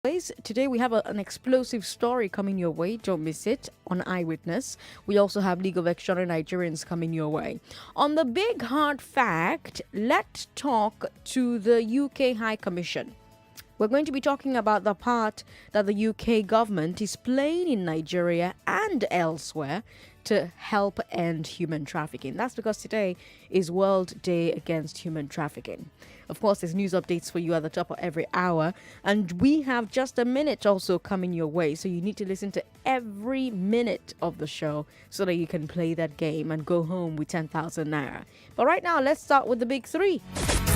Today we have an explosive story coming your way. Don't miss it on Eyewitness. We also have League of Extraordinary Nigerians coming your way. On the big hard fact, let's talk to the UK High Commission. We're going to be talking about the part that the UK government is playing in Nigeria and elsewhere to help end human trafficking. That's because today is World Day Against Human Trafficking. Of course, there's news updates for you at the top of every hour, and we have just a minute also coming your way. So you need to listen to every minute of the show so that you can play that game and go home with 10,000 naira. But right now, let's start with the big three.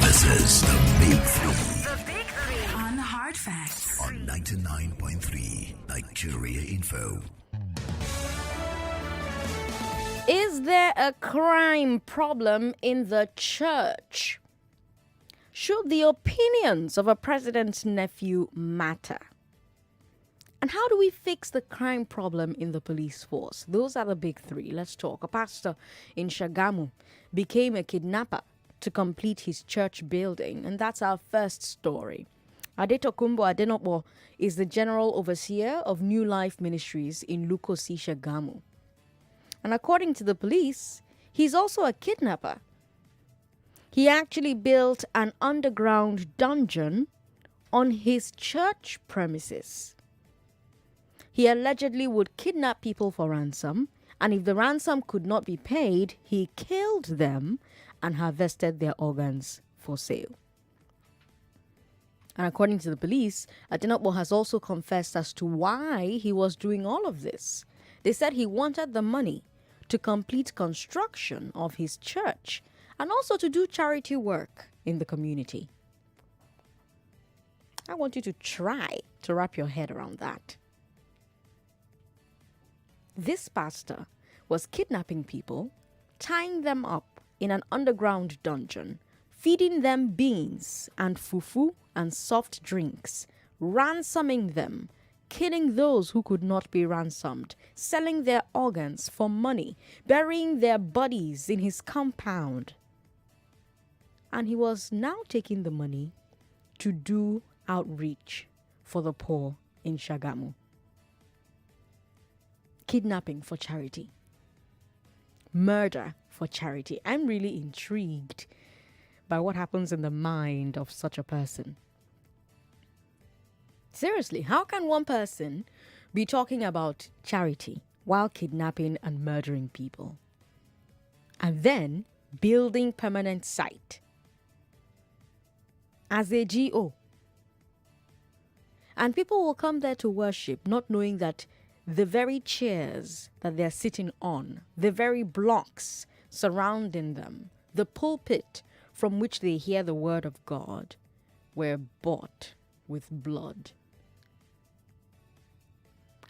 This is the Big Three. The Big Three on Hard Facts On 99.3 Nigeria Info. Is there a crime problem in the church? Should the opinions of a president's nephew matter? And how do we fix the crime problem in the police force? Those are the big three. Let's talk. A pastor in Shagamu became a kidnapper to complete his church building, and that's our first story. Adetokunbo Adenobo is the general overseer of New Life Ministries in Lukosi, Shagamu. And according to the police, he's also a kidnapper. He actually built an underground dungeon on his church premises. He allegedly would kidnap people for ransom, and if the ransom could not be paid, he killed them and harvested their organs for sale. And according to the police, Adenobo has also confessed as to why he was doing all of this. They said he wanted the money to complete construction of his church and also to do charity work in the community. I want you to try to wrap your head around that. This pastor was kidnapping people, tying them up in an underground dungeon, feeding them beans and fufu and soft drinks, ransoming them, killing those who could not be ransomed, selling their organs for money, burying their bodies in his compound. And he was now taking the money to do outreach for the poor in Shagamu. Kidnapping for charity. Murder for charity. I'm really intrigued by what happens in the mind of such a person. Seriously, how can one person be talking about charity while kidnapping and murdering people? And then building permanent site as a GO. And people will come there to worship, not knowing that the very chairs that they're sitting on, the very blocks surrounding them, the pulpit from which they hear the word of God, were bought with blood.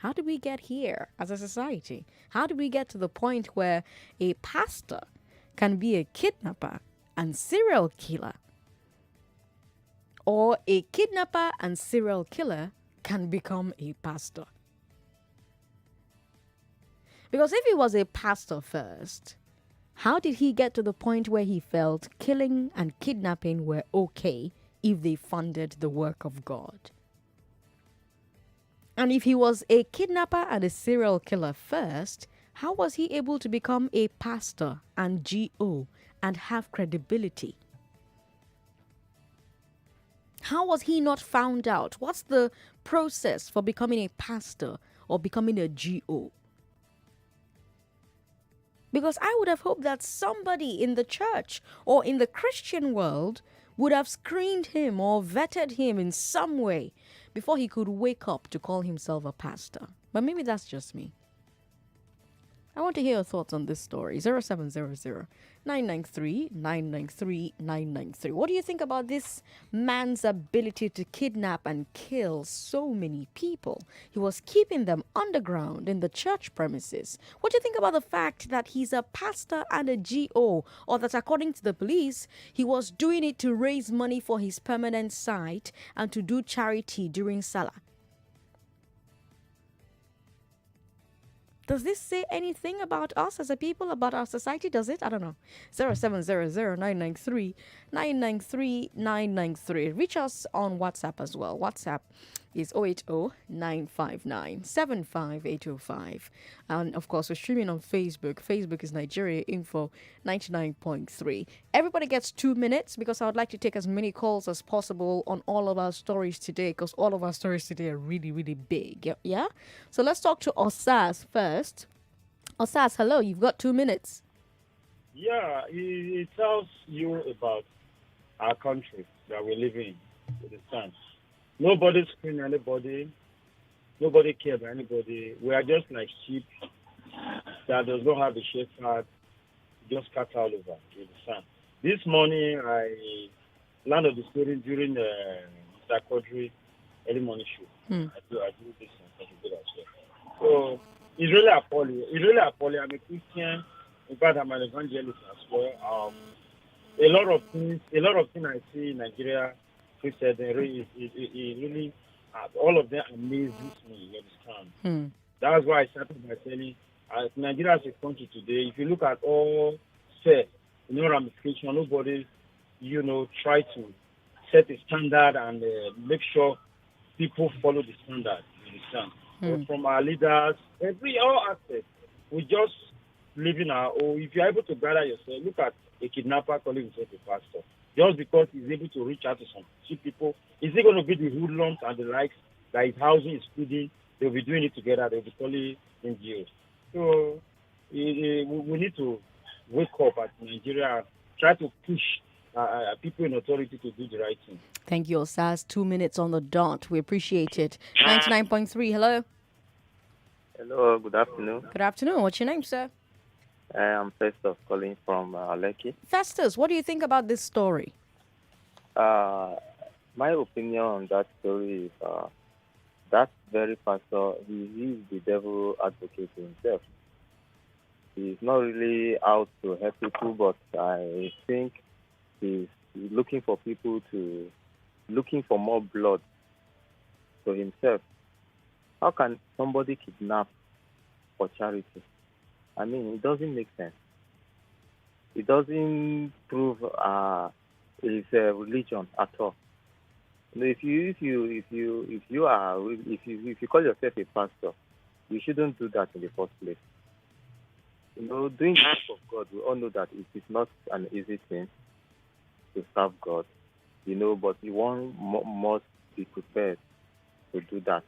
How did we get here as a society? How did we get to the point where a pastor can be a kidnapper and serial killer? Or a kidnapper and serial killer can become a pastor? Because if he was a pastor first, how did he get to the point where he felt killing and kidnapping were okay if they funded the work of God? And if he was a kidnapper and a serial killer first, how was he able to become a pastor and GO and have credibility? How was he not found out? What's the process for becoming a pastor or becoming a GO? Because I would have hoped that somebody in the church or in the Christian world would have screened him or vetted him in some way before he could wake up to call himself a pastor. But maybe that's just me. I want to hear your thoughts on this story. 0700 993 993 993. What do you think about this man's ability to kidnap and kill so many people? He was keeping them underground in the church premises. What do you think about the fact that he's a pastor and a GO, or that according to the police, he was doing it to raise money for his permanent site and to do charity during Salah? Does this say anything about us as a people, about our society? Does it? I don't know. 0700 993 993 993. Reach us on WhatsApp as well. WhatsApp is 080-959-75805. And of course, we're streaming on Facebook. Facebook is Nigeria Info 99.3. Everybody gets 2 minutes because I would like to take as many calls as possible on all of our stories today because all of our stories today are really, really big. Yeah? So let's talk to Osas first. Osas, hello. You've got 2 minutes. Yeah, it tells you about our country that we live in. Understand? Nobody screen anybody. Nobody care about anybody. We are just like sheep that does not have a shepherd, just cut all over. You understand? This morning, I landed the story during the Mr. Quadri early morning show. I do this and as well. So it's really appalling. I'm a Christian. In fact, I'm an evangelist as well. A lot of things I see in Nigeria, Christian, really, all of them amazes me. You understand? That's why I started by saying, Nigeria as a country today, if you look at all ramifications, nobody, try to set a standard and make sure people follow the standard. You understand? But from our leaders, all aspects, we just living if you're able to gather yourself, look at a kidnapper calling himself a pastor. Just because he's able to reach out to some cheap people, is it going to be the hoodlums and the likes that his housing is feeding? They'll be doing it together. They'll be calling NGOs. So we need to wake up at Nigeria and try to push people in authority to do the right thing. Thank you, Osas. 2 minutes on the dot. We appreciate it. 99.3, hello. Hello, good afternoon. Good afternoon. What's your name, sir? I'm Festus calling from Lekki. Festus, what do you think about this story? My opinion on that story is that very pastor, he is the devil advocate himself. He's not really out to help people, but I think he's looking for more blood to himself. How can somebody kidnap for charity? I mean, it doesn't make sense. It doesn't prove his religion at all. If you call yourself a pastor, you shouldn't do that in the first place. Doing the work of God, we all know that it is not an easy thing to serve God. But one must be prepared to do that.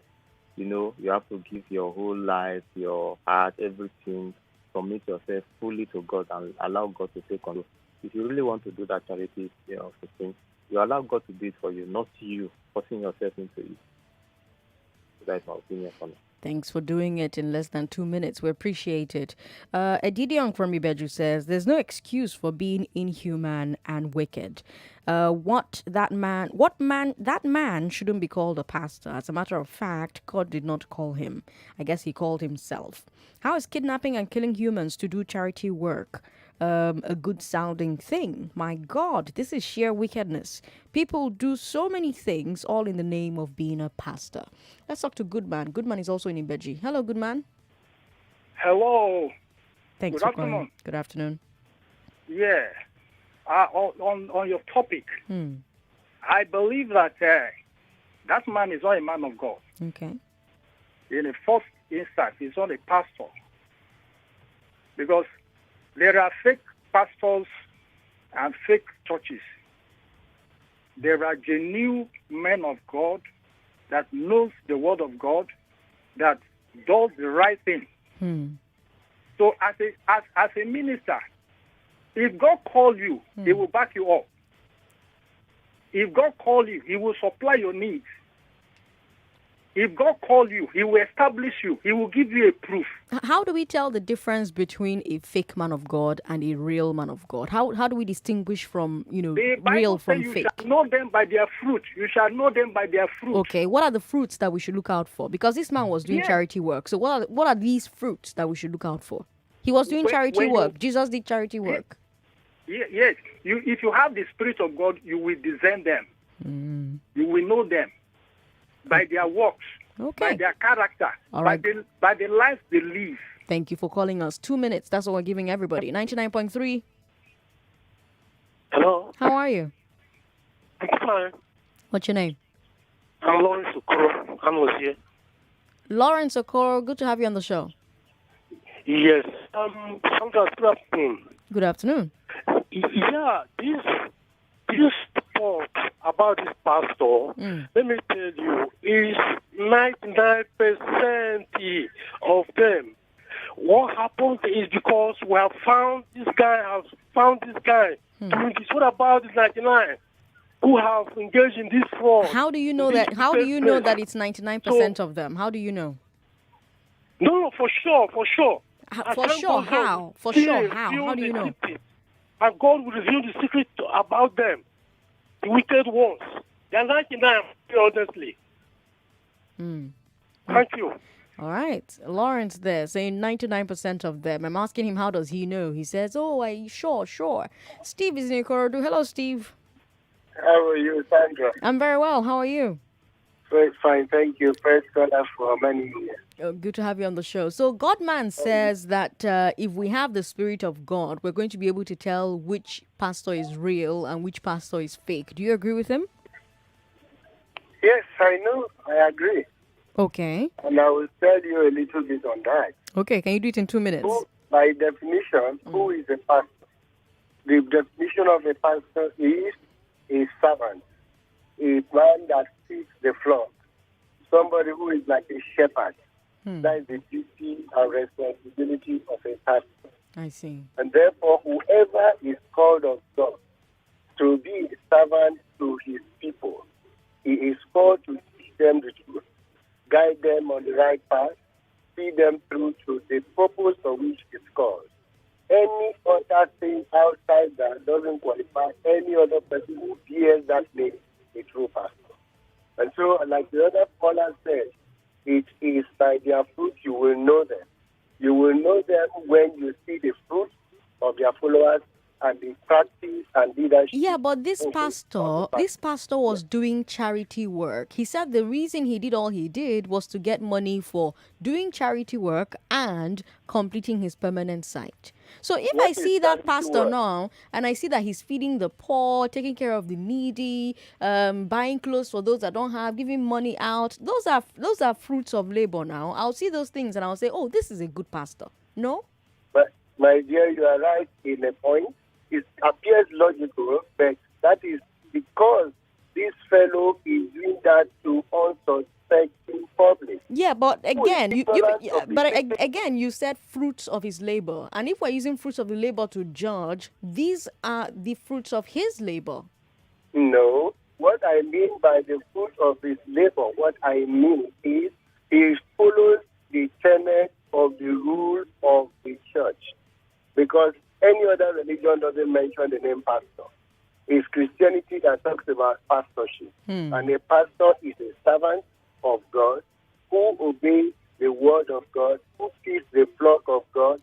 You have to give your whole life, your heart, everything. Commit yourself fully to God and allow God to take control. If you really want to do that charity thing, you allow God to do it for you, not you forcing yourself into it. That's my opinion on it. Thanks for doing it in less than 2 minutes. We appreciate it. Edidion from Ibeju says, there's no excuse for being inhuman and wicked. That man shouldn't be called a pastor. As a matter of fact, God did not call him. I guess he called himself. How is kidnapping and killing humans to do charity work a good sounding thing? My God, this is sheer wickedness. People do so many things all in the name of being a pastor. Let's talk to Goodman. Goodman is also in Ibeji. Hello, Goodman. Hello. Thanks Good for calling. afternoon. Good afternoon. Yeah. On your topic, I believe that that man is not a man of God. Okay. In the first instance, he's not a pastor. Because there are fake pastors and fake churches. There are genuine men of God that knows the word of God, that does the right thing. So as a minister, if God calls you, He will back you up. If God calls you, He will supply your needs. If God calls you, He will establish you. He will give you a proof. How do we tell the difference between a fake man of God and a real man of God? How do we distinguish from, The Bible real says from you fake? shall know them by their fruit. You shall know them by their fruit. Okay, what are the fruits that we should look out for? Because this man was doing charity work. So what are these fruits that we should look out for? He was doing charity work. Jesus did charity work. Yes. If you have the Spirit of God, you will discern them. You will know them by their works, by their character, All right. by the life they live. Thank you for calling us. 2 minutes. That's what we're giving everybody. 99.3. Hello. How are you? I'm fine. What's your name? I'm Lawrence Okoro. I'm with you. Lawrence Okoro. Good to have you on the show. Yes. Sandra, good afternoon. Good afternoon. Yeah, this talk about this pastor, let me tell you, is 99% of them. What happens is because we have found this guy doing this. What about this 99 who have engaged in this fraud? How do you know that? How do you know that it's 99% of them? How do you know? No, for sure. For sure, how? For sure, how? How do you know? And God will reveal the secret about them, the wicked ones. They are 99, honestly. Thank you. All right. Lawrence there saying 99% of them. I'm asking him, how does he know? He says, sure. Steve is in Ikorodu. Hello, Steve. How are you, Sandra? I'm very well. How are you? Very fine, thank you. First caller for many years. Oh, good to have you on the show. So Godman says that if we have the Spirit of God, we're going to be able to tell which pastor is real and which pastor is fake. Do you agree with him? Yes, I know. I agree. Okay. And I will tell you a little bit on that. Okay, can you do it in 2 minutes? By definition, who is a pastor? The definition of a pastor is a servant, a man that feeds the flock, somebody who is like a shepherd. That is the duty and responsibility of a pastor. I see. And therefore, whoever is called of God to be a servant to his people, he is called to teach them the truth, guide them on the right path, see them through to the purpose for which it's called. Any other thing outside that doesn't qualify any other person who bears that name a true pastor. And so, like the other caller said, it is by their fruit you will know them. You will know them when you see the fruit of their followers and the practice and leadership. Yeah, but this pastor was doing charity work. He said the reason he did all he did was to get money for doing charity work and completing his permanent site. So if I see that pastor now and I see that he's feeding the poor, taking care of the needy, buying clothes for those that don't have, giving money out, those are fruits of labor now. I'll see those things and I'll say, oh, this is a good pastor. No? But my dear, you are right in a point. It appears logical, but that is because this fellow is doing that to unsuspecting public. Yeah, but again, you said fruits of his labor, and if we're using fruits of the labor to judge, these are the fruits of his labor. No, what I mean by the fruit of his labor, what I mean is he follows the tenet of the rule of the church, because any other religion doesn't mention the name pastor. It's Christianity that talks about pastorship. And a pastor is a servant of God who obeys the word of God, who feeds the flock of God.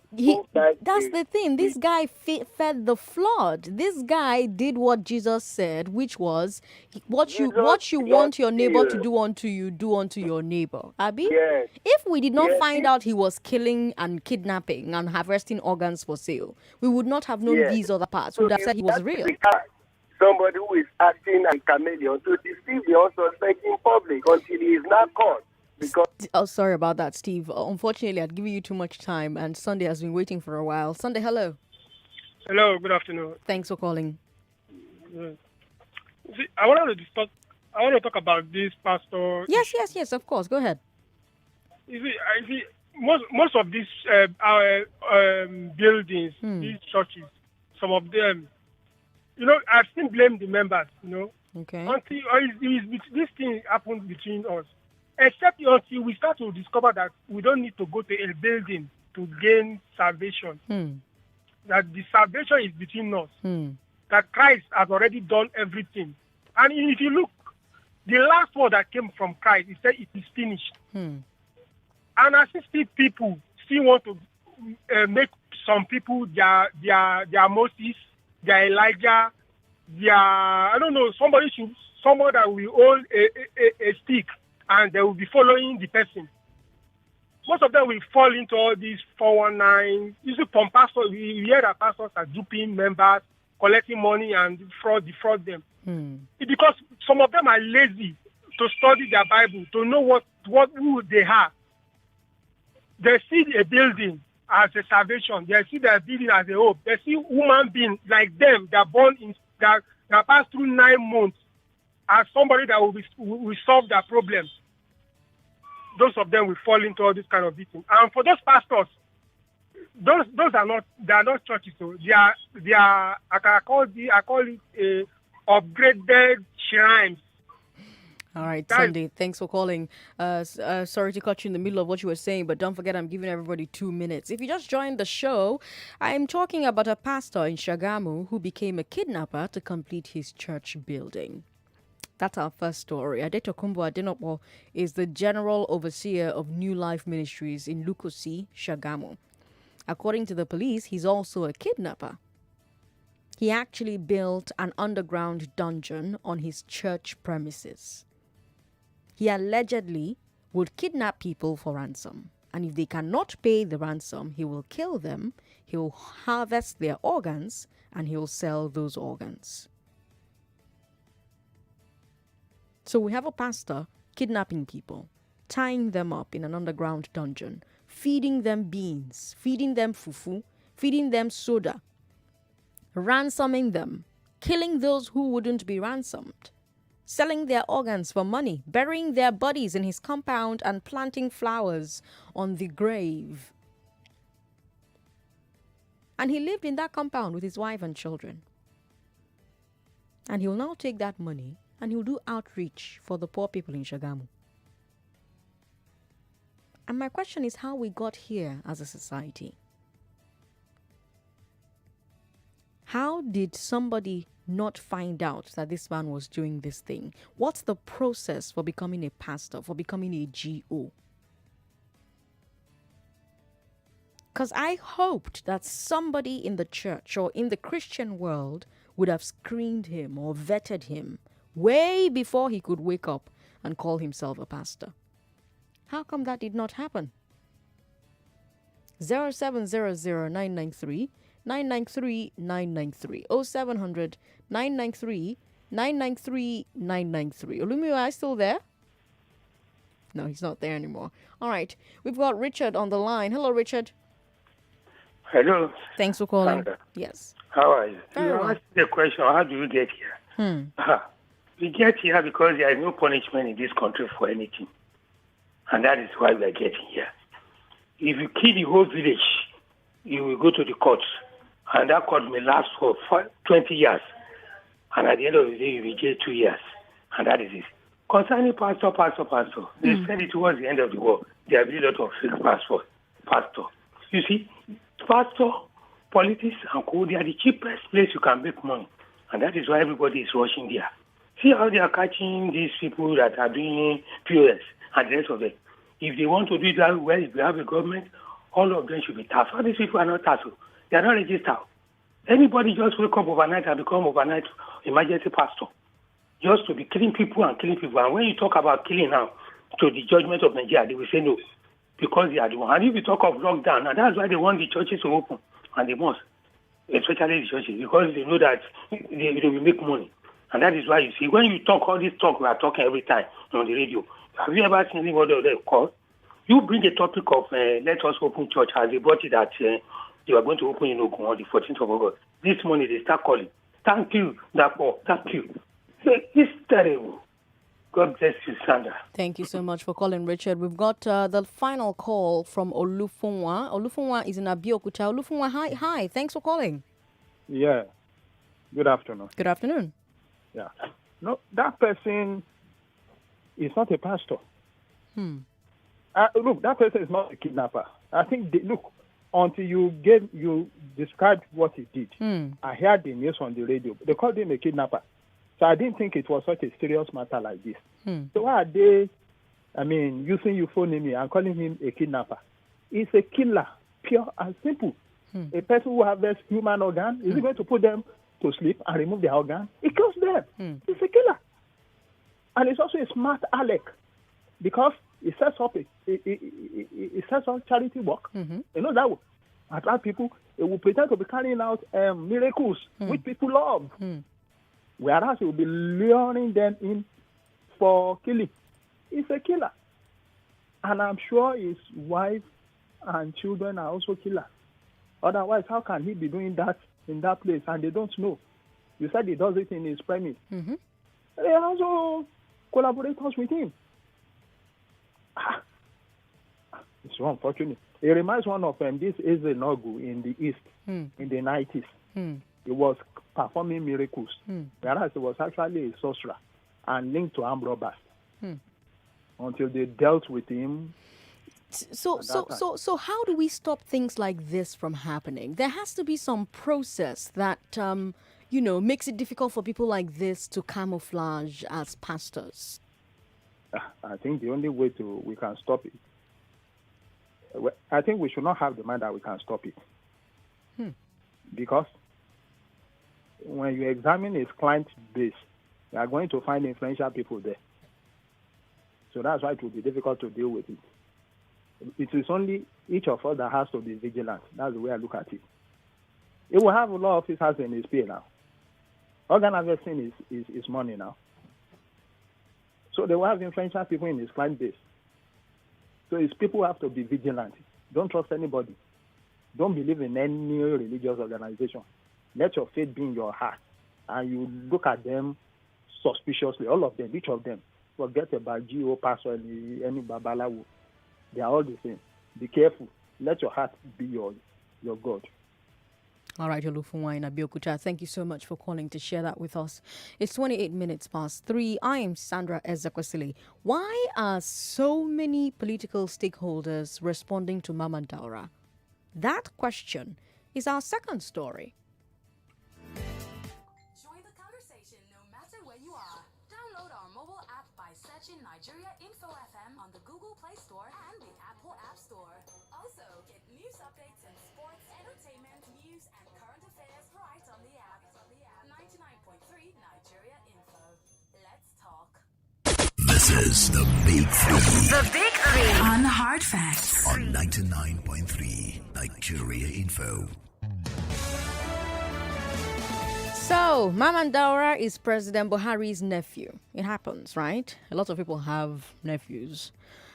That's the thing. This guy fed the flock. This guy did what Jesus said, which was, what you want your neighbor to do unto you, do unto your neighbor. Abi? Yes. If we did not find out he was killing and kidnapping and harvesting organs for sale, we would not have known these other parts. We would have said he was real. Somebody who is acting like a chameleon to deceive the unsuspecting public until he is not caught. Sorry about that, Steve. Unfortunately, I'd given you too much time, and Sunday has been waiting for a while. Sunday, hello. Hello, good afternoon. Thanks for calling. See, I want to talk about this pastor. Yes, of course. Go ahead. You see, most of these buildings, these churches, some of them, I've seen blame the members, Okay. Until this thing happened between us. Except until we start to discover that we don't need to go to a building to gain salvation. That the salvation is between us. That Christ has already done everything. And if you look, the last word that came from Christ, he said, it is finished. And I see people still want to make some people their Moses, their Elijah, someone that will hold a stick and they will be following the person. Most of them will fall into all these 419. You see, from pastors, we hear that pastors are duping members, collecting money and defraud them. Hmm. It's because some of them are lazy to study their Bible, to know who they are. They see a building as a salvation. They see their building as a hope. They see human beings like them that are born in that pass through 9 months as somebody that will solve their problems. Those of them will fall into all this kind of beating. And for those pastors, those are not churches. So they are I call it upgraded shrines. All right, Sunday, thanks for calling. Sorry to cut you in the middle of what you were saying, but don't forget I'm giving everybody 2 minutes. If you just joined the show, I'm talking about a pastor in Shagamu who became a kidnapper to complete his church building. That's our first story. Adetokunbo Adenopo is the General Overseer of New Life Ministries in Lukosi, Shagamu. According to the police, he's also a kidnapper. He actually built an underground dungeon on his church premises. He allegedly would kidnap people for ransom. And if they cannot pay the ransom, he will kill them, he will harvest their organs, and he will sell those organs. So we have a pastor kidnapping people, tying them up in an underground dungeon, feeding them beans, feeding them fufu, feeding them soda, ransoming them, killing those who wouldn't be ransomed, selling their organs for money, burying their bodies in his compound and planting flowers on the grave. And he lived in that compound with his wife and children. And he'll now take that money and he'll do outreach for the poor people in Shagamu. And my question is how we got here as a society. How did somebody not find out that this man was doing this thing? What's the process for becoming a pastor, for becoming a GO? Because I hoped that somebody in the church or in the Christian world would have screened him or vetted him way before he could wake up and call himself a pastor. How come that did not happen? 0700-993-993 993 0700 993 993 993. Olumio, are you still there? No, he's not there anymore. All right, we've got Richard on the line. Hello, Richard. Hello. Thanks for calling. Sandra. Yes. How are you? Very You well. asked the question, how do you get here? We get here because there is no punishment in this country for anything. And that is why we are getting here. If you kill the whole village, you will go to the courts. And that court may last for 20 years. And at the end of the day, you will get 2 years. And that is it. Concerning pastor, they said it towards the end of the war. There will be a lot of fake pastor. You see, pastor, politics, and co, they are the cheapest place you can make money. And that is why everybody is rushing there. See how they are catching these people that are doing POS and the rest of them. If they want to do that well, if we have a government, all of them should be taxed. All these people are not taxed. They are not registered. Anybody just wake up overnight and become overnight emergency pastor. Just to be killing people. And when you talk about killing now, to the judgment of Nigeria, they will say no. Because they are the one. And if you talk of lockdown, and that's why they want the churches to open. And they must. Especially the churches. Because they know that they will make money. And that is why you see, when you talk all this talk, we are talking every time on the radio. Have you ever seen anybody of them call? You bring a topic of let us open church as they brought it that they were going to open in Ogun on the 14th of August. This morning they start calling. Thank you, Dapo. Thank you. It's terrible. God bless you, Sandra. Thank you so much for calling, Richard. We've got the final call from Olufunwa. Olufunwa is in Abeokuta. Olufunwa, hi. Thanks for calling. Yeah. Good afternoon. Good afternoon. Yeah. No, that person is not a pastor. Look, that person is not a kidnapper. I think, until you described what he did, I heard the news on the radio. They called him a kidnapper. So I didn't think it was such a serious matter like this. So why are they, using euphony and calling him a kidnapper? He's a killer, pure and simple. A person who harvests human organ, is he going to put them to sleep and remove their organ? He kills them. He's a killer. And he's also a smart aleck because he sets up charity work. You know that will attract people. He will pretend to be carrying out miracles which people love. Whereas he will be luring them in for killing. He's a killer. And I'm sure his wife and children are also killers. Otherwise, how can he be doing that in that place and they don't know? You said he does it in his premise. They are also collaborators with him. It's so unfortunate. It reminds one of this Eze Nogu in the East in the 90s. He was performing miracles, whereas he was actually a sorcerer and linked to armed robbers until they dealt with him. So how do we stop things like this from happening? There has to be some process that, makes it difficult for people like this to camouflage as pastors. I think the only way we can stop it, I think we should not have the mind that we can stop it. Because when you examine his client base, you are going to find influential people there. So that's why it will be difficult to deal with it. It is only each of us that has to be vigilant. That's the way I look at it. He will have a lot of officers in his pay now. Organ harvesting is money now. So they will have influential people in his client base. So his people have to be vigilant. Don't trust anybody. Don't believe in any religious organization. Let your faith be in your heart. And you look at them suspiciously, all of them, each of them. Forget about GO, pastor, any babalawo. They are all the same. Be careful. Let your heart be your God. All right, Olufunwa in Abeokuta, thank you so much for calling to share that with us. It's 28 minutes past 3. I am Sandra Ezekwesili. Why are so many political stakeholders responding to Mama Daura? That question is our second story. Join the conversation no matter where you are. Download our mobile app by searching Nigeria Info FM on the Google Play Store and the Apple App Store. Also, get news updates in sports, entertainment, news, and current affairs right on the app. 99.3 Nigeria Info. Let's talk. This is the Big Three. The Big Three on Hard Facts On 99.3 Nigeria Info. So, Maman Daura is President Buhari's nephew. It happens, right? A lot of people have nephews.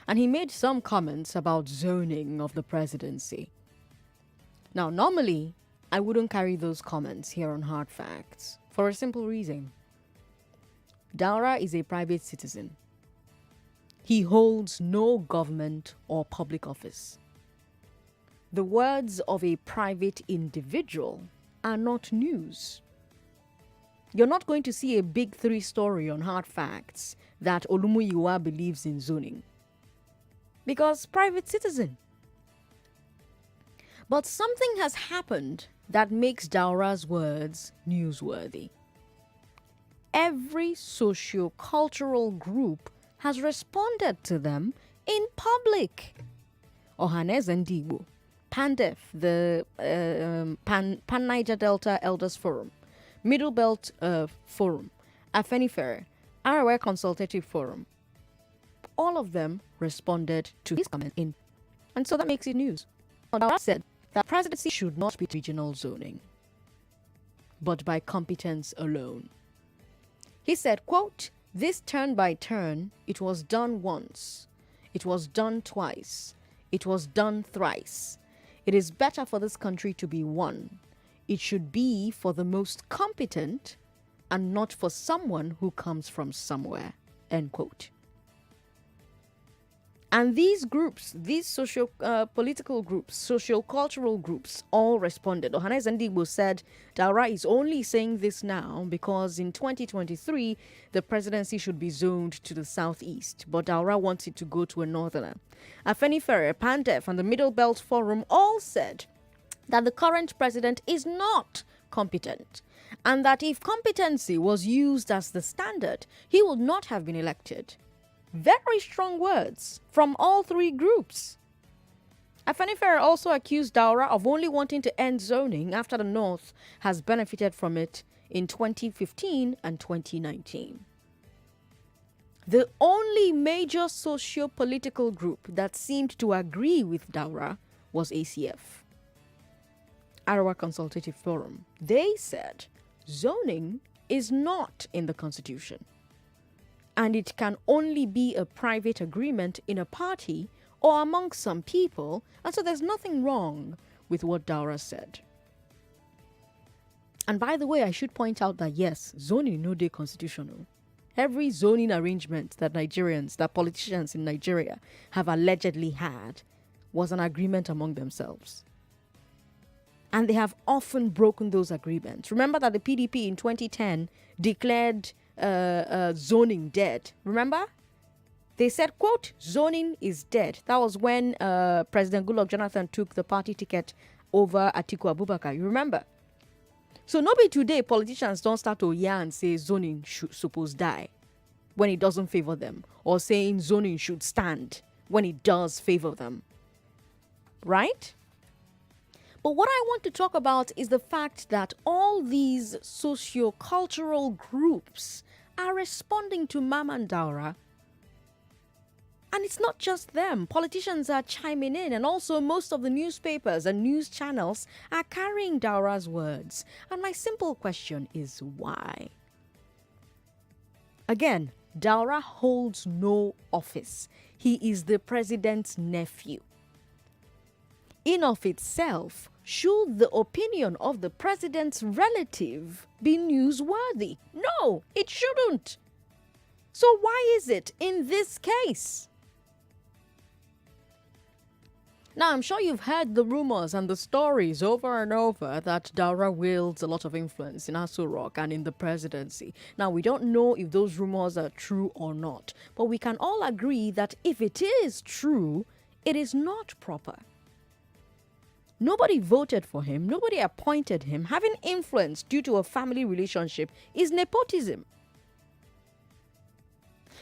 And he made some comments about zoning of the presidency. Now, normally, I wouldn't carry those comments here on Hard Facts for a simple reason. Daura is a private citizen. He holds no government or public office. The words of a private individual are not news. You're not going to see a Big Three story on Hard Facts that Olumuyiwa believes in zoning. Because private citizen. But something has happened that makes Daura's words newsworthy. Every socio-cultural group has responded to them in public. Ohanes and Igbo, PANDEF, the Pan-Niger Delta Elders Forum, Middle Belt Forum, Afenifere, Arawa Consultative Forum. All of them responded to his comment in. And so that makes it news. Daura said that presidency should not be regional zoning, but by competence alone. He said, quote, "This turn by turn, it was done once, it was done twice, it was done thrice. It is better for this country to be one. It should be for the most competent and not for someone who comes from somewhere," end quote. And these groups, these political groups, socio-cultural groups, all responded. Ohanes Ndigbo said Daura is only saying this now because in 2023, the presidency should be zoned to the southeast, but Daura wants it to go to a northerner. Afenifere, PANDEF, and the Middle Belt Forum all said that the current president is not competent, and that if competency was used as the standard, he would not have been elected. Very strong words from all three groups. Afenifere also accused Daura of only wanting to end zoning after the North has benefited from it in 2015 and 2019. The only major socio-political group that seemed to agree with Daura was ACF. Arawa Consultative Forum, they said zoning is not in the Constitution. And it can only be a private agreement in a party or among some people. And so there's nothing wrong with what Daura said. And by the way, I should point out that yes, zoning no dey constitutional. Every zoning arrangement that politicians in Nigeria have allegedly had was an agreement among themselves. And they have often broken those agreements. Remember that the PDP in 2010 declared zoning dead. Remember? They said, quote, zoning is dead. That was when President Goodluck Jonathan took the party ticket over Atiku Abubakar. You remember? So nobody today, politicians don't start to yarn and say zoning should suppose die when it doesn't favor them, or saying zoning should stand when it does favor them. Right? But what I want to talk about is the fact that all these socio-cultural groups are responding to Maman Daura. And it's not just them. Politicians are chiming in, and also most of the newspapers and news channels are carrying Daura's words. And my simple question is why? Again, Daura holds no office. He is the president's nephew. In of itself, should the opinion of the president's relative be newsworthy? No, it shouldn't. So why is it in this case? Now, I'm sure you've heard the rumors and the stories over and over that Daura wields a lot of influence in Aso Rock and in the presidency. Now, we don't know if those rumors are true or not, but we can all agree that if it is true, it is not proper. Nobody voted for him. Nobody appointed him. Having influence due to a family relationship is nepotism.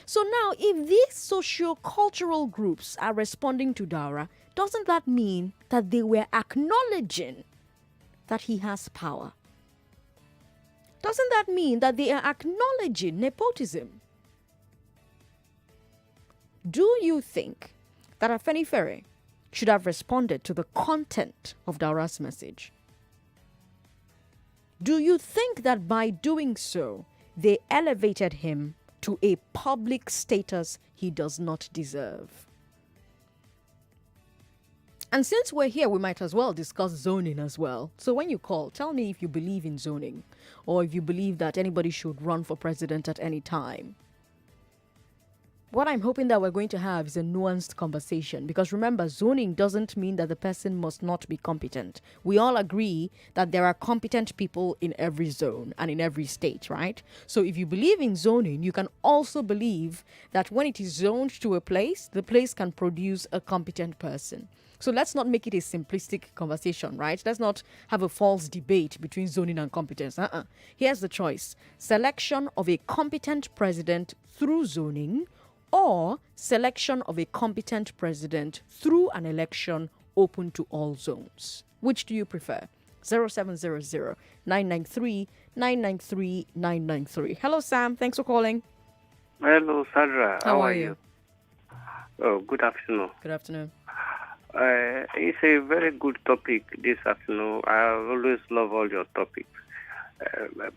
So now, if these socio-cultural groups are responding to Daura, doesn't that mean that they were acknowledging that he has power? Doesn't that mean that they are acknowledging nepotism? Do you think that Afenifere should have responded to the content of Daura's message? Do you think that by doing so, they elevated him to a public status he does not deserve? And since we're here, we might as well discuss zoning as well. So when you call, tell me if you believe in zoning, or if you believe that anybody should run for president at any time. What I'm hoping that we're going to have is a nuanced conversation, because remember, zoning doesn't mean that the person must not be competent. We all agree that there are competent people in every zone and in every state, right? So if you believe in zoning, you can also believe that when it is zoned to a place, the place can produce a competent person. So let's not make it a simplistic conversation, right? Let's not have a false debate between zoning and competence. Here's the choice: selection of a competent president through zoning, or selection of a competent president through an election open to all zones. Which do you prefer? 0700 993 993 993. Hello, Sam. Thanks for calling. Hello, Sandra. How are you? Oh, good afternoon. Good afternoon. It's a very good topic this afternoon. I always love all your topics.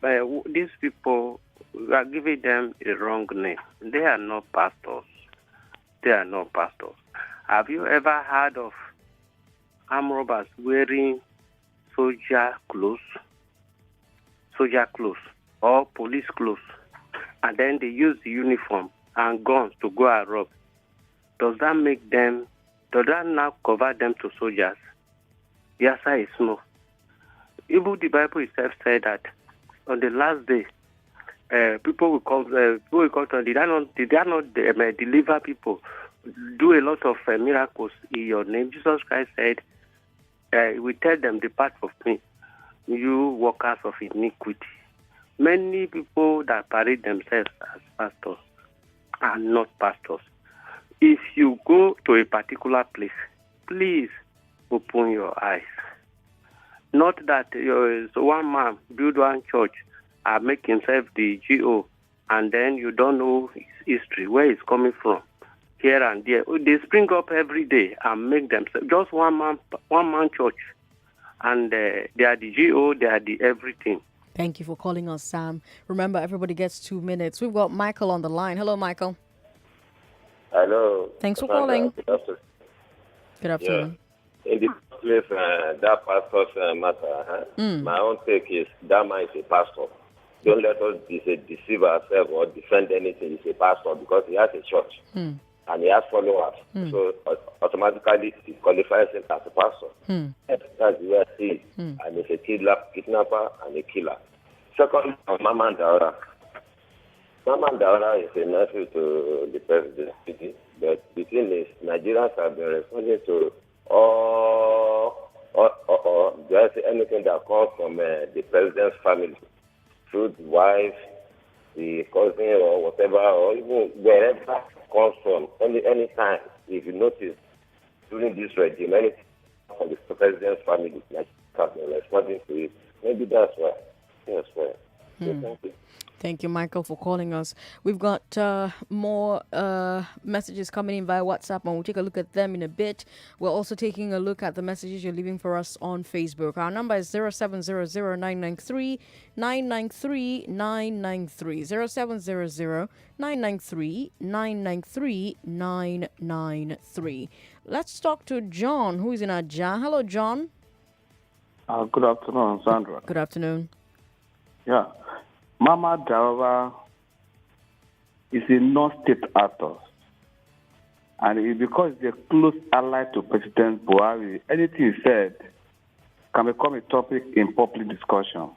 But these people, we are giving them a wrong name. They are not pastors. They are not pastors. Have you ever heard of armed robbers wearing soldier clothes, or police clothes, and then they use the uniform and guns to go and rob? Does that now cover them to soldiers? The answer is no. Even the Bible itself said that on the last day, people will come to did I not deliver people, do a lot of miracles in your name? Jesus Christ said, we tell them, depart from me, you workers of iniquity. Many people that parade themselves as pastors are not pastors. If you go to a particular place, please open your eyes. Not that one man build one church and make himself the GO, and then you don't know his history, where he's coming from, here and there. They spring up every day and make themselves just one man church. and they are the GO, they are the everything. Thank you for calling us, Sam. Remember, everybody gets 2 minutes. We've got Michael on the line. Hello, Michael. Hello. Thanks for Sandra. calling. Good afternoon. Good afternoon. Yeah. In the first place, that pastor's matter, my own take is that man is a pastor. Don't let us deceive ourselves or defend anything. He's a pastor because he has a church and he has followers. So automatically he qualifies him as a pastor. That's the way I see it. And he's a kidnapper and a killer. Second, Mama Daura. Mama Daura is a nephew to the president, but the thing is, Nigerians have been responding to just anything that comes from the president's family, through the wife, the cousin, or whatever, or even wherever it comes from, any time. If you notice, during this regime, anything from the president's family, Nigerians have been responding to it. Maybe that's why. Yes, why. So thank you. Thank you, Michael, for calling us. We've got more messages coming in via WhatsApp, and we'll take a look at them in a bit. We're also taking a look at the messages you're leaving for us on Facebook. Our number is 0700-993-993-993. 0700-993-993-993. Let's talk to John, who is in Aja. Hello, John. Good afternoon, Sandra. Good afternoon. Yeah. Mama Daura is a non-state actor. And because they're close ally to President Buhari, anything he said can become a topic in public discussions.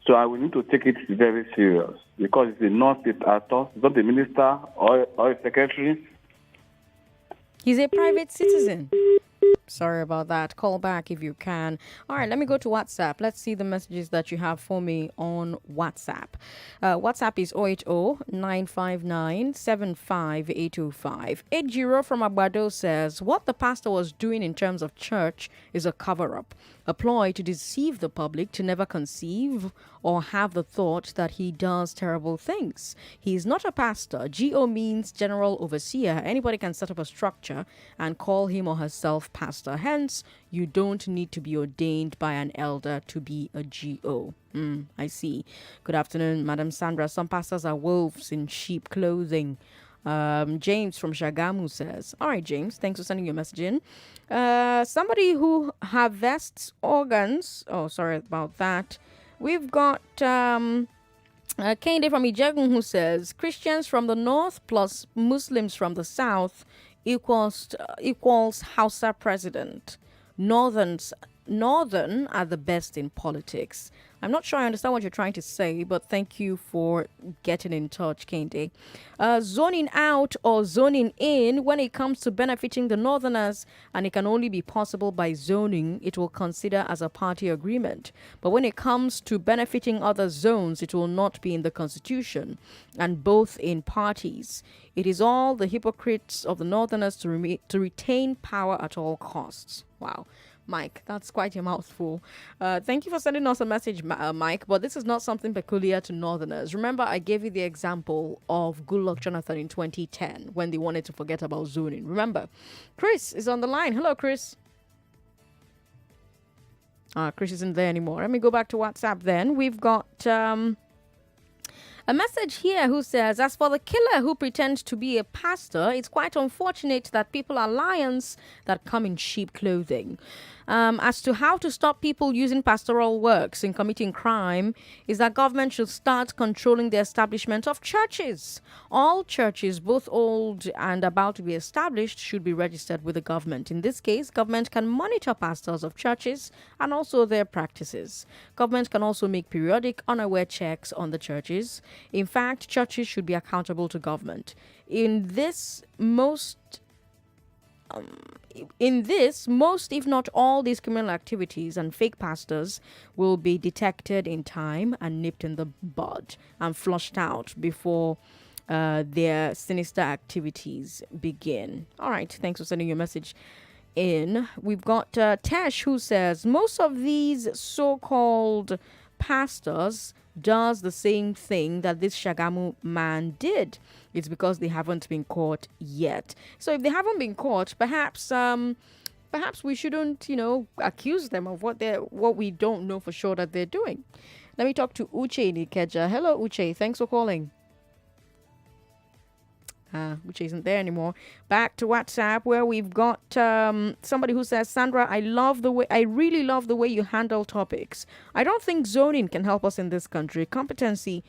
So I will need to take it very serious because it's a non-state actor. He's not a minister or a secretary. He's a private citizen. Sorry about that. Call back if you can. All right, let me go to WhatsApp. Let's see the messages that you have for me on WhatsApp. WhatsApp is 080-959-75825. 80 from Abado says, what the pastor was doing in terms of church is a cover-up, a ploy to deceive the public to never conceive or have the thought that he does terrible things. He is not a pastor. GO means general overseer. Anybody can set up a structure and call him or herself pastor. Hence, you don't need to be ordained by an elder to be a GO. I see. Good afternoon, Madam Sandra. Some pastors are wolves in sheep clothing. James from Shagamu says, all right, James, thanks for sending your message in. Somebody who harvests organs. Oh, sorry about that. We've got Kende from Ijegun who says, Christians from the north plus Muslims from the south equals Hausa president. Northern are the best in politics. I'm not sure I understand what you're trying to say, but thank you for getting in touch, Kende. Zoning out or zoning in, when it comes to benefiting the Northerners, and it can only be possible by zoning, it will consider as a party agreement. But when it comes to benefiting other zones, it will not be in the Constitution, and both in parties. It is all the hypocrites of the Northerners to retain power at all costs. Wow. Mike, that's quite a mouthful. Thank you for sending us a message, Mike, but this is not something peculiar to Northerners. Remember, I gave you the example of Goodluck Jonathan in 2010 when they wanted to forget about zoning. Remember, Chris is on the line. Hello, Chris. Chris isn't there anymore. Let me go back to WhatsApp then. We've got a message here who says, as for the killer who pretends to be a pastor, it's quite unfortunate that people are lions that come in sheep clothing. As to how to stop people using pastoral works in committing crime, is that government should start controlling the establishment of churches. All churches, both old and about to be established, should be registered with the government. In this case, government can monitor pastors of churches and also their practices. Government can also make periodic unaware checks on the churches. In fact, churches should be accountable to government. In this, most, if not all, these criminal activities and fake pastors will be detected in time and nipped in the bud and flushed out before their sinister activities begin. All right, thanks for sending your message in. We've got Tesh who says, most of these so-called pastors does the same thing that this Shagamu man did. It's because they haven't been caught yet. So if they haven't been caught, perhaps perhaps we shouldn't, accuse them of what we don't know for sure that they're doing. Let me talk to Uche in Ikeja. Hello, Uche. Thanks for calling. Uche isn't there anymore. Back to WhatsApp, where we've got somebody who says, Sandra, I really love the way you handle topics. I don't think zoning can help us in this country. Competency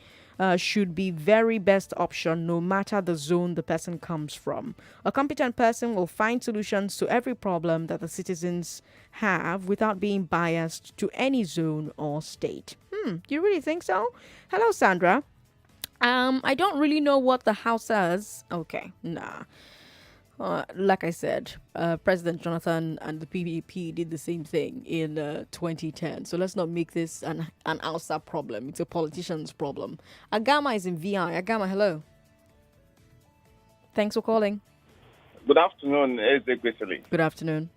should be very best option, no matter the zone the person comes from. A competent person will find solutions to every problem that the citizens have without being biased to any zone or state. You really think so? Hello, Sandra. I don't really know what the House says. Okay, nah. Like I said, President Jonathan and the PPP did the same thing in 2010. So let's not make this an Hausa problem. It's a politician's problem. Agama is in VI. Agama, hello. Thanks for calling. Good afternoon, Ezekwesili. Good afternoon.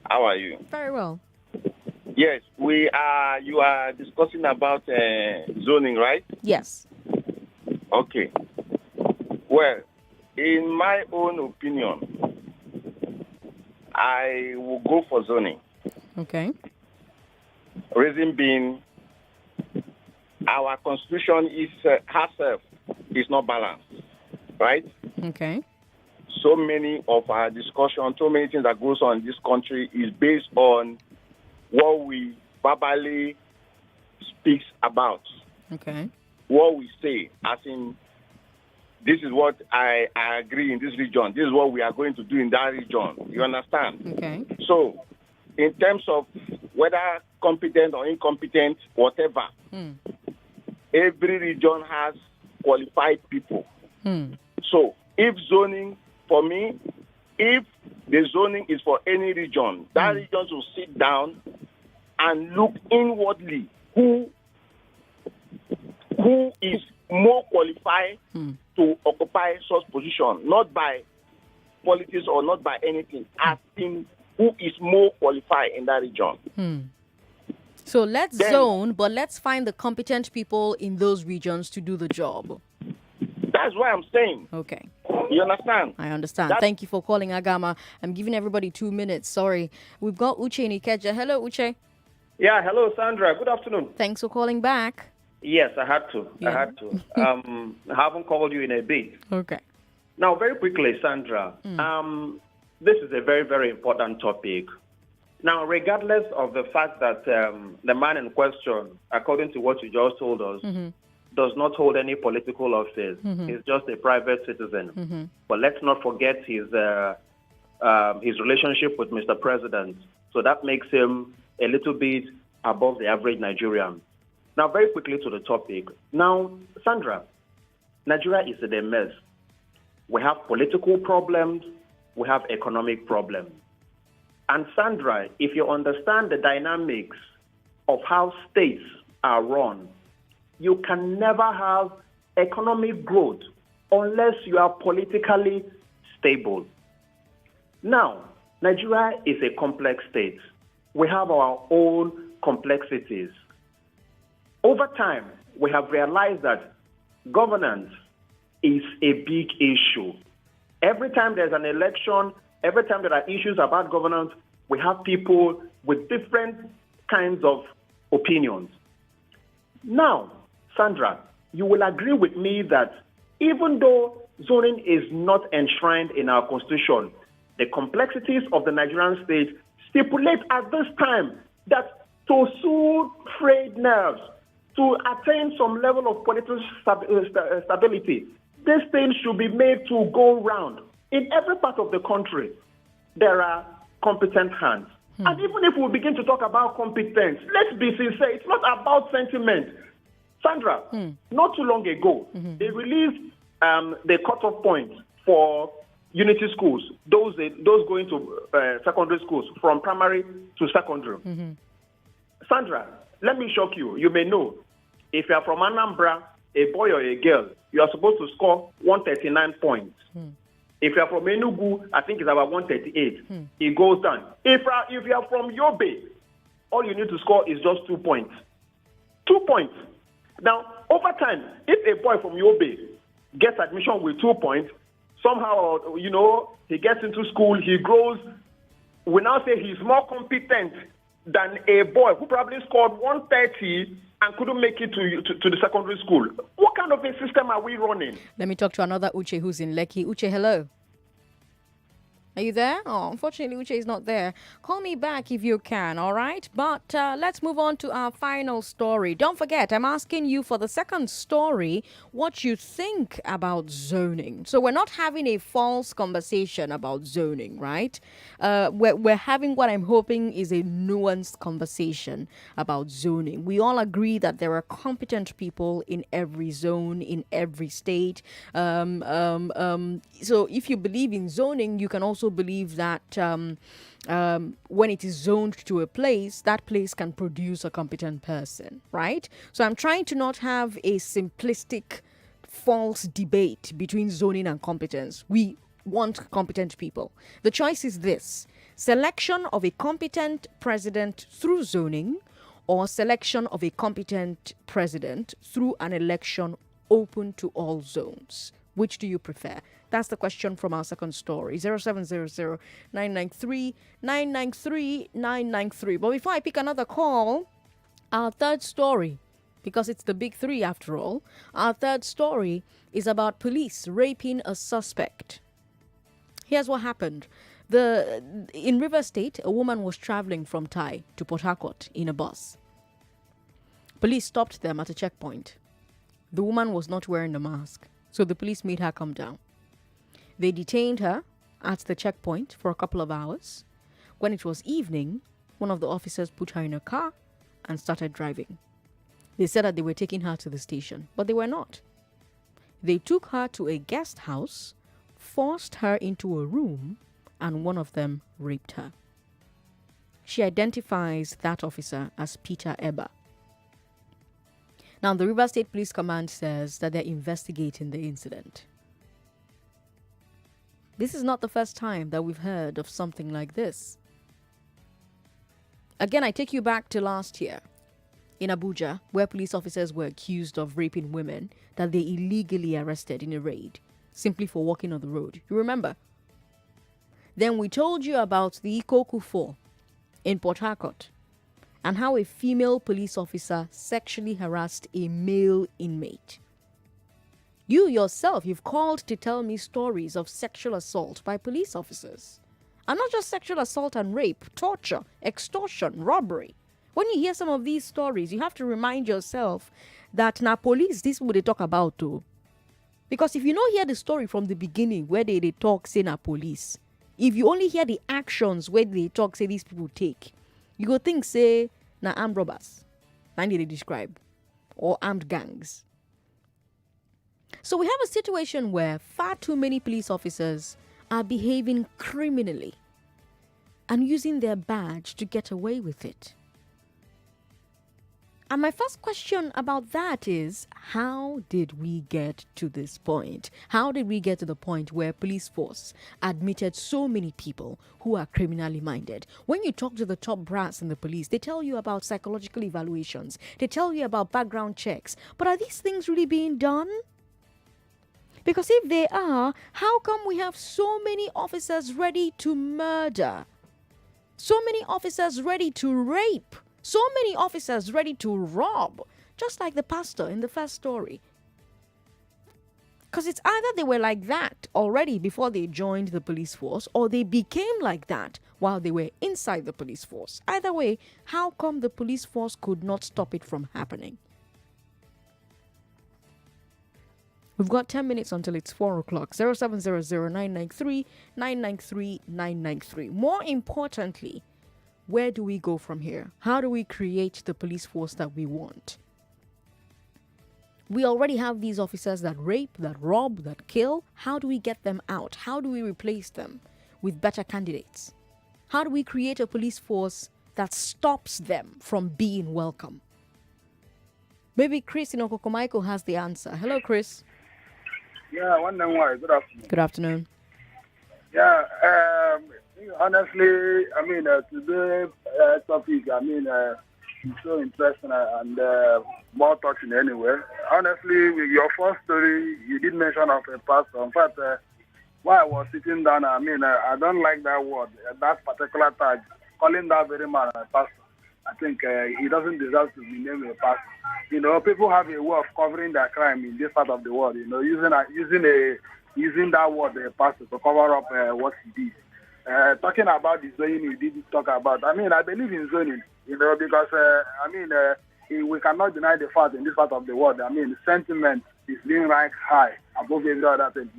How are you? Very well. Yes, you are discussing about zoning, right? Yes. Okay. Well, in my own opinion, I will go for zoning. Okay. Reason being, our constitution herself is not balanced, right? Okay. So many of our discussion, so many things that goes on in this country is based on what we verbally speaks about. Okay. What we say, as in, this is what I agree in this region. This is what we are going to do in that region. You understand? Okay. So, in terms of whether competent or incompetent, whatever, every region has qualified people. So, if zoning, for me, if the zoning is for any region, that region will sit down and look inwardly who is more qualified to occupy such position, not by politics or not by anything, asking who is more qualified in that region. So let's zone, but let's find the competent people in those regions to do the job. That's what I'm saying. Okay. You understand? I understand. Thank you for calling, Agama. I'm giving everybody 2 minutes. Sorry. We've got Uche in Ikeja. Hello, Uche. Yeah, hello, Sandra. Good afternoon. Thanks for calling back. Yes, I had to. I haven't called you in a bit. Okay. Now, very quickly, Sandra, this is a very, very important topic. Now, regardless of the fact that the man in question, according to what you just told us, does not hold any political office. He's just a private citizen. But let's not forget his relationship with Mr. President. So that makes him a little bit above the average Nigerian. Now, very quickly to the topic. Now, Sandra, Nigeria is in a mess. We have political problems. We have economic problems. And Sandra, if you understand the dynamics of how states are run, you can never have economic growth unless you are politically stable. Now, Nigeria is a complex state. We have our own complexities. Over time, we have realized that governance is a big issue. Every time there's an election, every time there are issues about governance, we have people with different kinds of opinions. Now, Sandra, you will agree with me that even though zoning is not enshrined in our constitution, the complexities of the Nigerian state stipulate at this time that to soothe frayed nerves, to attain some level of political stability, this thing should be made to go round. In every part of the country, there are competent hands. And even if we begin to talk about competence, let's be sincere, it's not about sentiment. Sandra, not too long ago, they released the cutoff point for unity schools, those going to secondary schools, from primary to secondary. Sandra, let me shock you. You may know, if you are from Anambra, a boy or a girl, you are supposed to score 139 points. If you are from Enugu, I think it's about 138. It goes down. If you are from Yobe, all you need to score is just 2 points. 2 points. Now, over time, if a boy from Yobe gets admission with 2 points, somehow, he gets into school, he grows we now say he's more competent than a boy who probably scored 130 and couldn't make it to the secondary school. What kind of a system are we running? Let me talk to another Uche who's in Lekki. Uche, hello. Are you there? Oh, unfortunately, Uche is not there. Call me back if you can, all right? But let's move on to our final story. Don't forget, I'm asking you for the second story what you think about zoning. So we're not having a false conversation about zoning, right? We're having what I'm hoping is a nuanced conversation about zoning. We all agree that there are competent people in every zone, in every state. So if you believe in zoning, you can also believe that when it is zoned to a place, that place can produce a competent person, right? So I'm trying to not have a simplistic, false debate between zoning and competence. We want competent people. The choice is this: selection of a competent president through zoning, or selection of a competent president through an election open to all zones. Which do you prefer? That's the question from our second story. 0700 993 993 993. But before I pick another call, our third story, because it's the big three after all, our third story is about police raping a suspect. Here's what happened. In River State, a woman was traveling from Thai to Port Harcourt in a bus. Police stopped them at a checkpoint. The woman was not wearing a mask, so the police made her come down. They detained her at the checkpoint for a couple of hours. When it was evening, one of the officers put her in a car and started driving. They said that they were taking her to the station, but they were not. They took her to a guest house, forced her into a room, and one of them raped her. She identifies that officer as Peter Eber. Now, the River State Police Command says that they're investigating the incident. This is not the first time that we've heard of something like this. Again, I take you back to last year in Abuja, where police officers were accused of raping women that they illegally arrested in a raid, simply for walking on the road. You remember? Then we told you about the Ikoku 4 in Port Harcourt, and how a female police officer sexually harassed a male inmate. You yourself, you've called to tell me stories of sexual assault by police officers. And not just sexual assault and rape, torture, extortion, robbery. When you hear some of these stories, you have to remind yourself that now police, this is what they talk about too. Because if you don't hear the story from the beginning where they talk, say na police, if you only hear the actions where they talk, say these people take, you go think, say, na armed robbers, and they describe, or armed gangs. So we have a situation where far too many police officers are behaving criminally and using their badge to get away with it. And my first question about that is, how did we get to this point? How did we get to the point where police force admitted so many people who are criminally minded? When you talk to the top brass in the police, they tell you about psychological evaluations. They tell you about background checks. But are these things really being done? Because if they are, how come we have so many officers ready to murder? So many officers ready to rape? So many officers ready to rob, just like the pastor in the first story. Because it's either they were like that already before they joined the police force, or they became like that while they were inside the police force. Either way, how come the police force could not stop it from happening? We've got 10 minutes until it's 4 o'clock. 0700 993 993 993. More importantly, where do we go from here? How do we create the police force that we want? We already have these officers that rape, that rob, that kill. How do we get them out? How do we replace them with better candidates? How do we create a police force that stops them from being welcome? Maybe Chris in Okokomaiko has the answer. Hello, Chris. Yeah, good afternoon. Good afternoon. Yeah, honestly, I mean, today's topic, it's so interesting and more touching anyway. Honestly, with your first story, you did mention of a pastor. In fact, while I was sitting down, I don't like that word, that particular tag, calling that very man a pastor. I think he doesn't deserve to be named a pastor. People have a way of covering their crime in this part of the world. Using that word, a pastor, to cover up what he did. Talking about the zoning you did talk about. I believe in zoning. Because we cannot deny the fact in this part of the world. Sentiment is being ranked high above every other thing.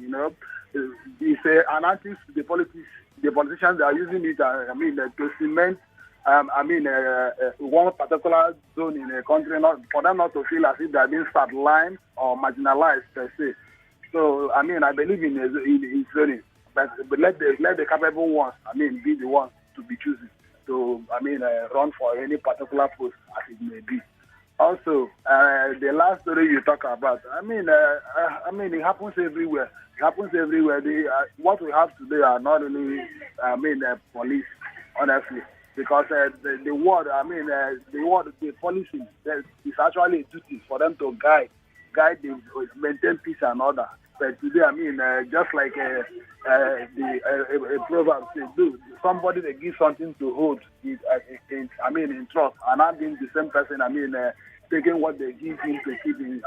It's an anti to the politics. The politicians they are using it. To cement. One particular zone in a country, not for them not to feel as if they are being sidelined or marginalized per se. So I believe in zoning, but let the capable ones, be the ones to be choosing to run for any particular post as it may be. Also, the last story you talk about, it happens everywhere. It happens everywhere. What we have today are not really, police, honestly. Because the word, the policy, is actually a duty for them to guide maintain peace and order. But today, just like a proverb says, somebody that gives something to hold, in trust, and not being the same person, taking what they give him to keep in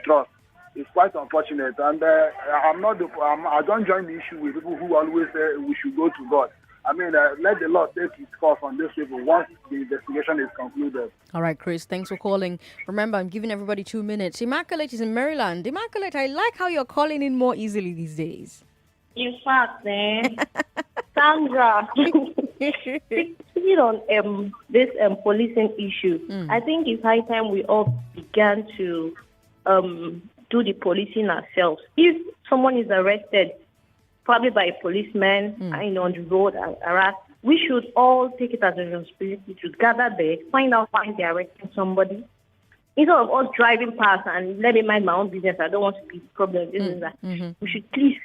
trust. It's quite unfortunate, and I don't join the issue with people who always say we should go to God. Let the law take its course on these people once the investigation is concluded. All right, Chris, thanks for calling. Remember, I'm giving everybody 2 minutes. Immaculate is in Maryland. Immaculate, I like how you're calling in more easily these days. In fact, Sandra, speaking on this policing issue, I think it's high time we all began to do the policing ourselves. If someone is arrested, probably by a policeman, on the road, harassed, we should all take it as a responsibility to gather there, find out why they're arresting somebody. Instead of us driving past and let me mind my own business, I don't want to be a problem, this and that. We should please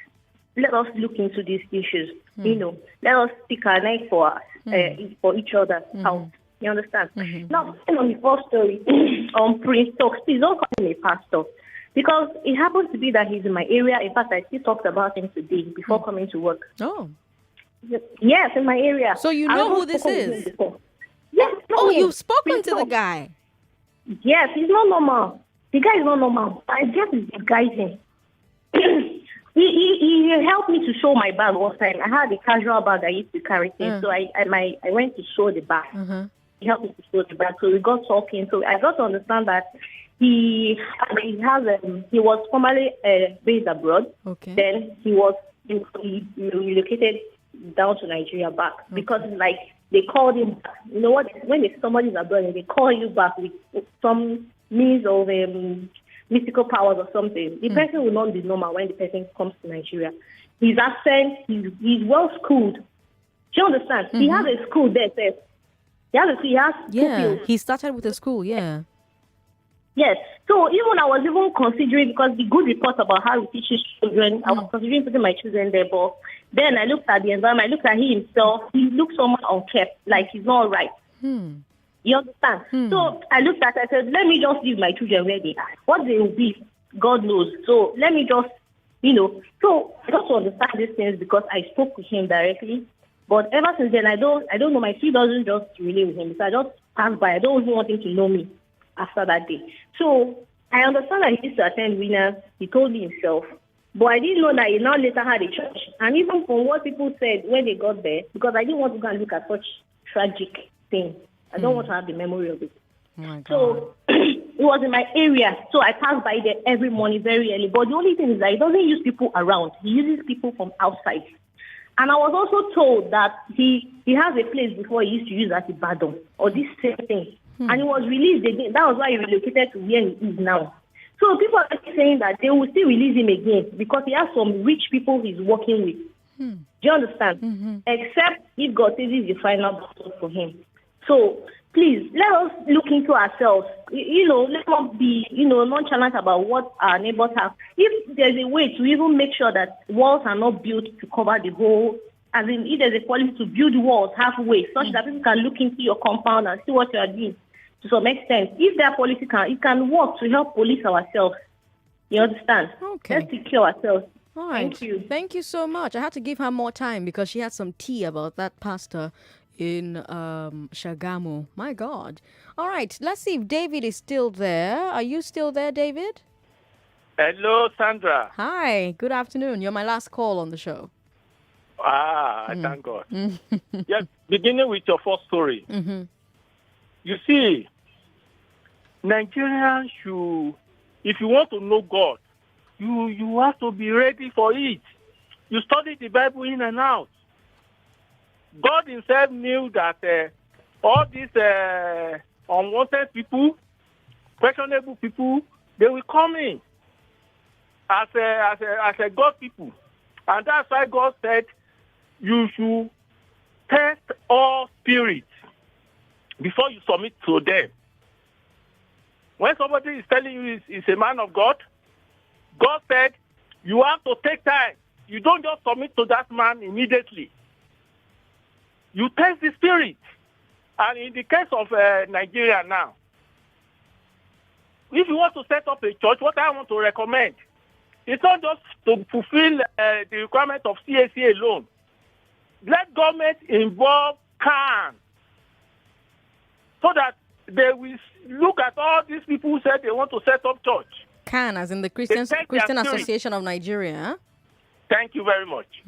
let us look into these issues. Let us speak our neck for each other. How you understand? Now, on the first story, on Prince Talks, please don't call him a pastor. Because it happens to be that he's in my area. In fact, I still talked about him today before coming to work. Oh. Yes, in my area. So you know who this is? Yes. You've spoken to the guy. Yes, he's not normal. The guy is not normal. I just disguising. He helped me to show my bag one time. I had a casual bag I used to carry things, so I went to show the bag. He helped me to show the bag, so we got talking. So I got to understand that he was formerly based abroad. Okay. Then he relocated down to Nigeria back because they called him back. You know what? When somebody's abroad, they call you back with some means of mystical powers or something. The person will not be normal when the person comes to Nigeria. His accent, he's well schooled. Do you understand? He has a school there. He has yeah. He started with a school. Yeah. Yes. So even I was even considering, because the good report about how he teaches children, I was considering putting my children there. But then I looked at the environment, I looked at him himself. He looks somewhat unkept, like he's not right. You understand? So I looked at it, I said, let me just leave my children where they are. What they will be, God knows. So let me just, So I got to understand these things because I spoke with him directly. But ever since then, I don't know. My feet doesn't just relate with him. So I just pass by. I don't even want him to know me after that day. So I understand that he used to attend winners. He told me himself. But I didn't know that he now later had a church. And even from what people said when they got there, because I didn't want to go and look at such tragic things. I don't want to have the memory of it. So it was in my area. So I passed by there every morning very early. But the only thing is that he doesn't use people around. He uses people from outside. And I was also told that he has a place before he used to use as Ibadan or this same thing. And he was released again. That was why he relocated to where he is now. So people are saying that they will still release him again because he has some rich people he's working with. Do you understand? Except if God says it's the final battle for him. So please, let us look into ourselves. Let's not be, nonchalant about what our neighbors have. If there's a way to even make sure that walls are not built to cover the whole, as in if there's a policy to build walls halfway, such that people can look into your compound and see what you are doing to some extent. If that policy can work to help police ourselves. You understand? Okay. Let's secure ourselves. All right. Thank you. Thank you so much. I had to give her more time because she had some tea about that pastor in Shagamu. My God. All right. Let's see if David is still there. Are you still there, David? Hello, Sandra. Hi. Good afternoon. You're my last call on the show. Thank God. Yes, beginning with your first story. Mm-hmm. You see, Nigerians should, if you want to know God, you have to be ready for it. You study the Bible in and out. God himself knew that all these unwanted people, questionable people, they will come in as a God people. And that's why God said you should test all spirits before you submit to them. When somebody is telling you is a man of God, God said you have to take time. You don't just submit to that man immediately. You test the spirit. And in the case of Nigeria now, if you want to set up a church, what I want to recommend, it's not just to fulfill the requirement of CAC alone. Let government involve CAN so that they will look at all these people who said they want to set up church. CAN, as in the Christian Association of Nigeria. Huh? Thank you very much.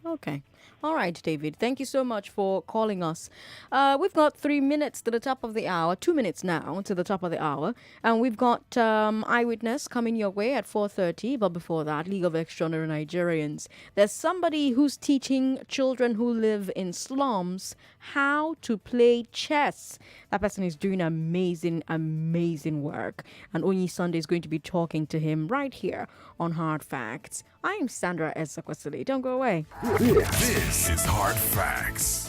Okay. All right, David. Thank you so much for calling us. We've got 3 minutes to the top of the hour, 2 minutes now to the top of the hour. And we've got Eyewitness coming your way at 4:30. But before that, League of Extraordinary Nigerians. There's somebody who's teaching children who live in slums how to play chess. That person is doing amazing, amazing work. And Onyi Sunday is going to be talking to him right here on Hard Facts. I'm Sandra Ezekwesili. Don't go away. This is Hard Facts.